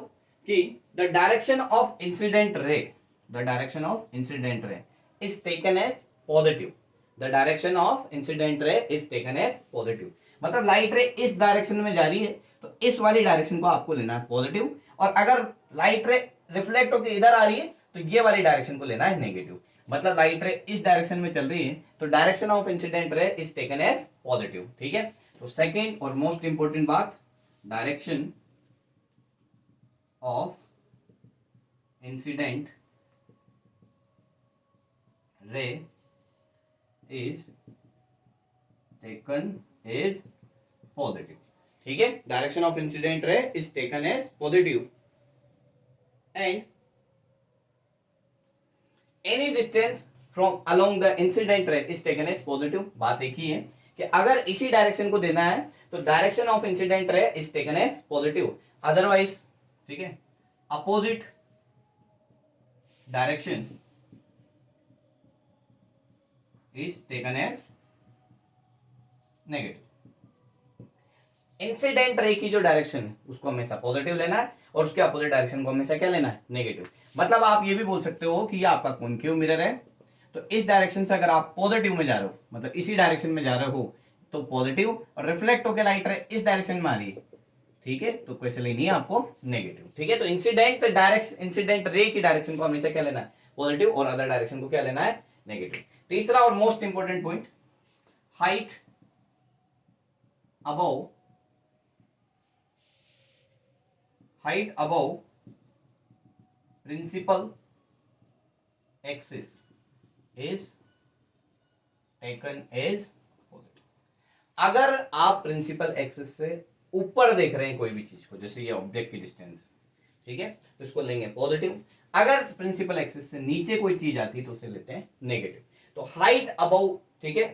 कि the direction of incident ray, the direction of incident ray is taken as positive, the direction of incident ray is taken as positive. मतलब लाइट रे इस डायरेक्शन में जा रही है तो इस वाली डायरेक्शन को आपको लेना है पॉजिटिव, और अगर लाइट रे रिफ्लेक्ट होकर इधर आ रही है तो ये वाली डायरेक्शन को लेना है नेगेटिव। मतलब लाइट रे इस डायरेक्शन में चल रही है तो direction of incident ray is taken as positive, ठीक है। तो सेकेंड और मोस्ट इंपोर्टेंट बात, direction of incident ray is taken as positive, ठीक है। Direction of incident ray is taken as positive and any distance from along the incident ray is taken as positive. बात एक ही है कि अगर इसी डायरेक्शन को देना है तो direction of incident ray is taken as positive, otherwise, ठीक है, opposite direction is taken as negative. Incident ray की जो डायरेक्शन है उसको हमेशा पॉजिटिव लेना है और उसके अपोजिट डायरेक्शन को हमेशा क्या लेना है? नेगेटिव। मतलब आप ये भी बोल सकते हो कि ये आपका कॉन्केव मिरर है, तो इस डायरेक्शन से अगर आप पॉजिटिव में जा रहे हो, मतलब इसी डायरेक्शन में जा रहे हो तो पॉजिटिव, और रिफ्लेक्ट होकर लाइट रे इस डायरेक्शन में आ रही है, ठीक है, तो कैसे लेनी है आपको? नेगेटिव, ठीक है। तो इंसिडेंट रे की डायरेक्शन को हमेशा क्या लेना है? पॉजिटिव, और अदर डायरेक्शन को क्या लेना है? नेगेटिव। तीसरा और most important point, height above principal axis is taken as positive. अगर आप प्रिंसिपल एक्सिस से ऊपर देख रहे हैं कोई भी चीज को, जैसे ये ऑब्जेक्ट की डिस्टेंस, ठीक है, तो इसको लेंगे पॉजिटिव। अगर प्रिंसिपल एक्सिस से नीचे कोई चीज आती है तो उसे लेते हैं नेगेटिव। तो हाइट अबव, ठीक है,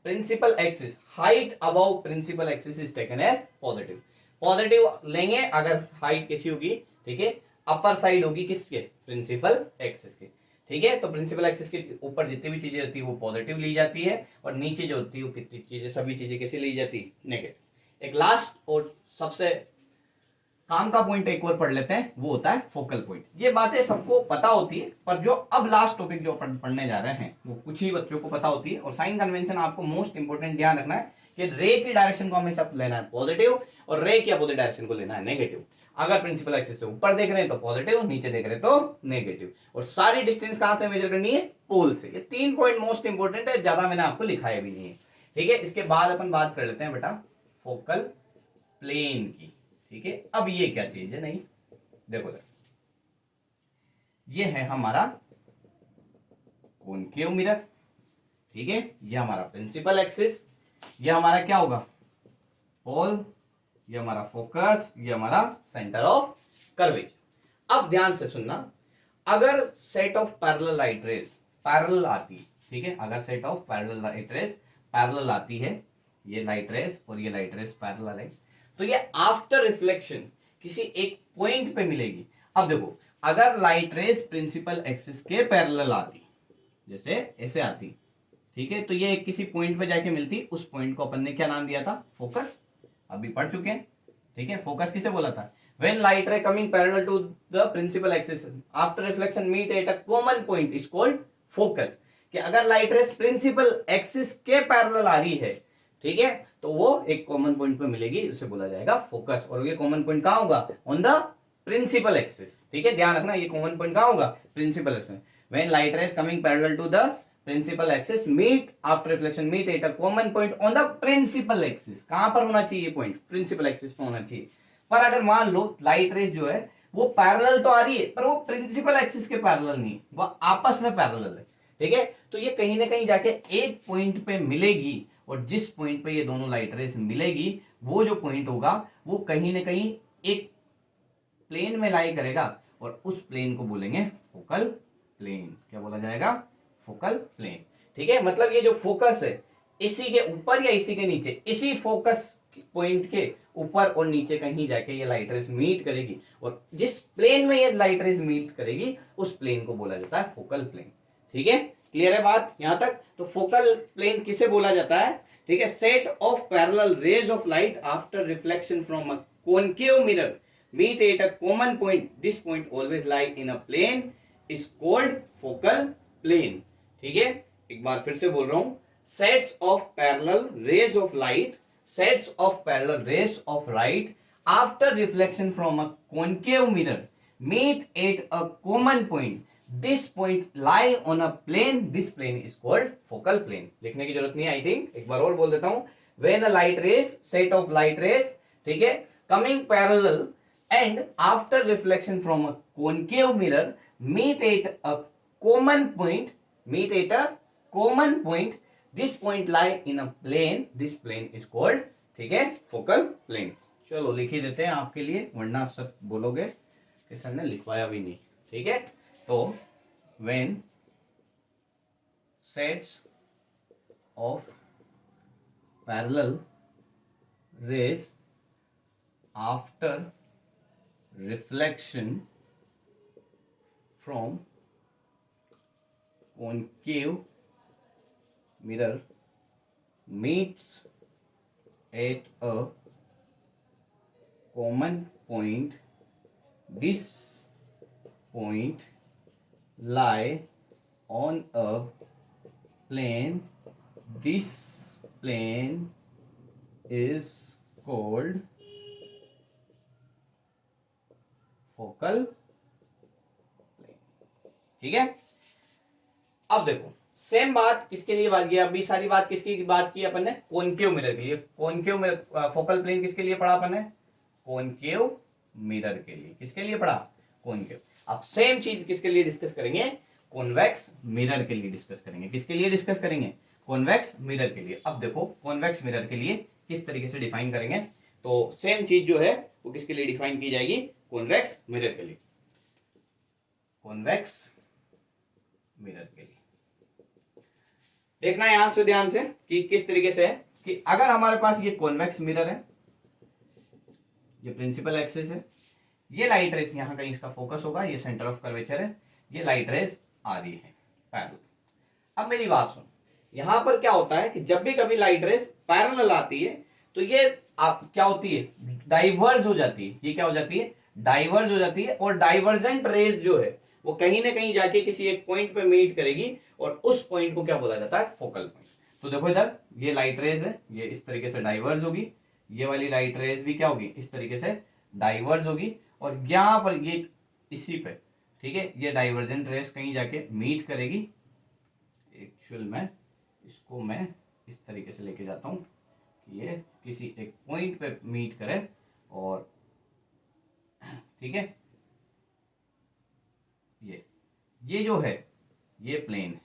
principal axis, height above principal axis is taken as positive. Positive लेंगे अगर हाइट कैसी होगी, ठीक है, अपर साइड होगी किसके? प्रिंसिपल एक्सिस के, ठीक है। तो प्रिंसिपल एक्सिस के ऊपर जितनी भी चीजें होती है वो पॉजिटिव ली जाती है, और नीचे जो होती है वो कितनी चीजें, सभी चीजें कैसे ली जाती है? नेगेटिव। एक लास्ट और सबसे काम का पॉइंट एक और पढ़ लेते हैं, वो होता है फोकल पॉइंट। ये बातें सबको पता होती है, पर जो अब लास्ट टॉपिक जो पढ़ने जा रहे हैं वो कुछ ही बच्चों को पता होती है। और साइन कन्वेंशन आपको मोस्ट इंपोर्टेंट ध्यान रखना है कि रे की डायरेक्शन को हमेशा लेना है पॉजिटिव, और रे की अपोजिट डायरेक्शन को लेना है नेगेटिव। अगर प्रिंसिपल एक्सिस से ऊपर देख रहे हैं तो पॉजिटिव, नीचे देख रहे हैं तो नेगेटिव। और सारी डिस्टेंस कहां से मेजर करनी है? पोल से। ये 3 पॉइंट मोस्ट इंपोर्टेंट है, ज्यादा मैंने आपको लिखाया भी नहीं है, ठीक है। इसके बाद अपन बात कर लेते हैं बेटा फोकल प्लेन की, ठीक है। अब ये क्या चीज है? नहीं, देखो ये है हमारा कॉनकेव मिरर, ठीक है, ये हमारा प्रिंसिपल एक्सिस, ये हमारा क्या होगा? पोल, ये हमारा फोकस, ये हमारा सेंटर ऑफ कर्वेचर। अब ध्यान से सुनना, अगर set of parallel light rays parallel आती है, ठीक है, अगर set of parallel light rays parallel आती है, ये लाइट रेस और ये लाइट रेस पैरेलल है, तो ये आफ्टर रिफ्लेक्शन किसी एक पॉइंट पे मिलेगी। अब देखो, अगर लाइट रेस प्रिंसिपल एक्सिस के पैरेलल आती, जैसे ऐसे आती, ठीक है, तो ये किसी पॉइंट पे जाके मिलती, उस पॉइंट को अपन ने क्या नाम दिया था? फोकस। अभी पढ़ चुके हैं, ठीक है। फोकस किसे बोला था? When light ray coming parallel to the principal axis after reflection meet at a common point is called focus। कि अगर लाइट रेस प्रिंसिपल एक्सिस के पैरेलल आ रही है, ठीक है, तो वो एक कॉमन पॉइंट पे मिलेगी, उसे बोला जाएगा फोकस। और ये कॉमन पॉइंट कहां होगा? ऑन द प्रिंसिपल एक्सिस, ठीक है, ध्यान रखना, ये कॉमन पॉइंट कहां होगा? Principal axis. When light rays coming parallel to the principal axis meet after reflection meet at a common point on the principal axis. कहां पर होना चाहिए पॉइंट? प्रिंसिपल एक्सिस पर होना चाहिए। पर अगर मान लो लाइट रेस जो है वो पैरेलल तो आ रही है, पर वो प्रिंसिपल एक्सिस के पैरेलल नहीं, वो आपस में पैरेलल है, ठीक है, तो ये कहीं ना कहीं जाके एक पॉइंट पे मिलेगी, और जिस पॉइंट पे ये दोनों लाइट रेस मिलेगी वो जो पॉइंट होगा वो कहीं ना कहीं एक प्लेन में लाई करेगा, और उस प्लेन को बोलेंगे फोकल प्लेन। क्या बोला जाएगा? फोकल प्लेन, ठीक है। मतलब ये जो फोकस है इसी के ऊपर या इसी के नीचे, इसी फोकस पॉइंट के ऊपर और नीचे कहीं जाके ये लाइट रेज मीट करेगी, और जिस प्लेन में ये लाइट रेज मीट करेगी उस प्लेन को बोला जाता है फोकल प्लेन। ठीक है, क्लियर है बात यहां तक? तो फोकल प्लेन किसे बोला जाता है? ठीक है, set of parallel rays of light after reflection from a concave mirror meet at a common point, this point always lie in a plane is called focal plane. ठीक है, एक बार फिर से बोल रहा हूं, sets of parallel rays of light, sets of parallel rays of light after reflection from a concave mirror meet at a common point, this point lie on a plane, this plane is called focal plane। लिखने की जरूरत नहीं है, I think एक बार और बोल देता हूं, when a light rays, set of light rays, ठीक है, coming parallel and after reflection from a concave mirror meet at a common point, meet at a common point, this point lie in a plane, this plane is called, ठीक है, focal plane. चलो लिख ही देते हैं आपके लिए, वरना आप सब बोलोगे कि सर ने लिखवाया भी नहीं। ठीक है, तो when sets of parallel raise after reflection from concave mirror meets at a common point, this point lie on a plane, this plane is called focal plane। ठीक है, अब देखो सेम बात किसके लिए बात की, अभी सारी बात किसकी बात की अपन ने, कॉनकेव मिरर के लिए। कॉनकेव मिरर फोकल प्लेन किसके लिए पढ़ा अपन ने, कॉनकेव मिरर के लिए। किसके लिए पढ़ा, कॉनकेव। अब सेम चीज किसके लिए डिस्कस करेंगे, कॉन्वेक्स मिरर के लिए डिस्कस करेंगे। किसके लिए डिस्कस करेंगे, कॉन्वेक्स मिरर के लिए। अब देखो कॉन्वेक्स मिरर के लिए किस तरीके से डिफाइन करेंगे, तो सेम चीज जो है वो किसके लिए डिफाइन की जाएगी, कॉन्वेक्स मिरर के लिए। कॉन्वेक्स मिरर के लिए देखना है यहां से ध्यान से कि किस तरीके से है, कि अगर हमारे पास ये कॉन्वेक्स मिरर है, ये प्रिंसिपल एक्सिस है, ये लाइट रेस यहां कहीं इसका फोकस होगा, ये सेंटर ऑफ कर्वेचर है, ये लाइट रेस आ रही है पैरेलल। अब मेरी बात सुन, यहां पर क्या होता है कि जब भी कभी लाइट रेस पैरेलल आती है तो ये आप क्या होती है, डाइवर्ज हो जाती है। ये क्या हो जाती है, डाइवर्ज हो जाती है, और डाइवर्जेंट रेस जो है वो कहीं ना कहीं जाके किसी एक पॉइंट पे मीट करेगी, और उस पॉइंट को क्या बोला जाता है, फोकल पॉइंट। तो देखो इधर ये लाइट रेज है, ये इस तरीके से डाइवर्ज होगी, ये वाली लाइट रेज भी क्या होगी, इस तरीके से डाइवर्ज होगी, और यहां पर ये इसी पे, ठीक है, ये डाइवर्जेंट रेस कहीं जाके मीट करेगी। एक्चुअल में इसको मैं इस तरीके से लेके जाता हूं कि ये किसी एक पॉइंट पे मीट करे, और ठीक है, ये जो है ये प्लेन है,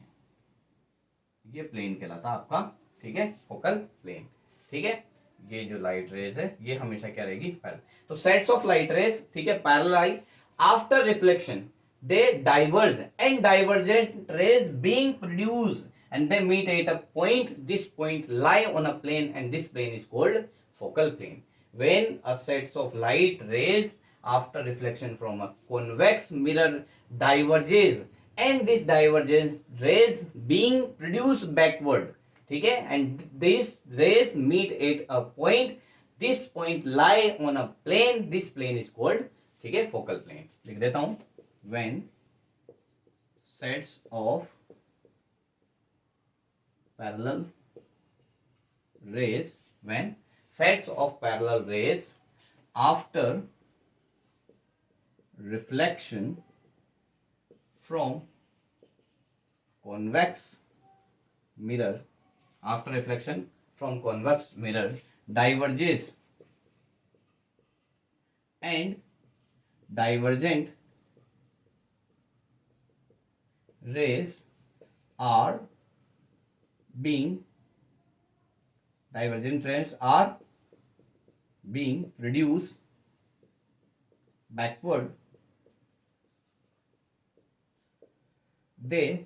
ये प्लेन कहलाता है आपका, ठीक है, फोकल प्लेन। ठीक है, ये जो लाइट रेज है ये हमेशा क्या रहेगी, पैरेलल। तो सेट्स ऑफ लाइट रेज, ठीक है, parallel after reflection they diverge, and divergent rays being produced and they meet at a point, this point lie on a plane and this plane is called focal plane। when a sets of light rays after reflection from a convex mirror diverges and this divergent rays being produced backward, ठीक है, and these rays meet at a point, this point lie on a plane, this plane is called, ठीक है, focal plane। लिख देता हूं, when sets of parallel rays, when sets of parallel rays after reflection from convex mirror, after reflection from convex mirror diverges and divergent rays are being produced backward, they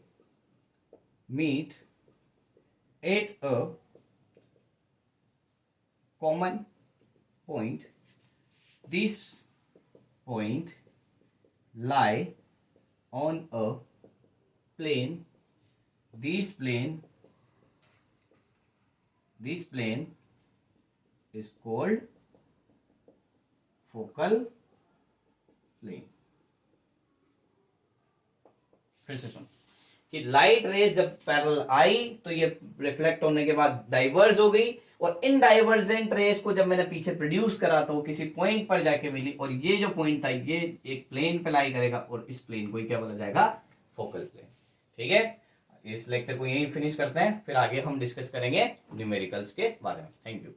meet at a common point, this point lie on a plane, this plane is called focal plane. फिर से सुन कि light rays जब parallel आई तो ये reflect होने के बाद diverge हो गई, और इन डाइवर्जेंट रेज को जब मैंने पीछे प्रोड्यूस करा तो वो किसी पॉइंट पर जाके मिली, और ये जो पॉइंट था ये एक प्लेन पे लाई करेगा, और इस प्लेन को ही क्या बोला जाएगा, फोकल प्लेन। ठीक है, इस लेक्चर को यहीं फिनिश करते हैं, फिर आगे हम डिस्कस करेंगे न्यूमेरिकल्स के बारे में। Thank you.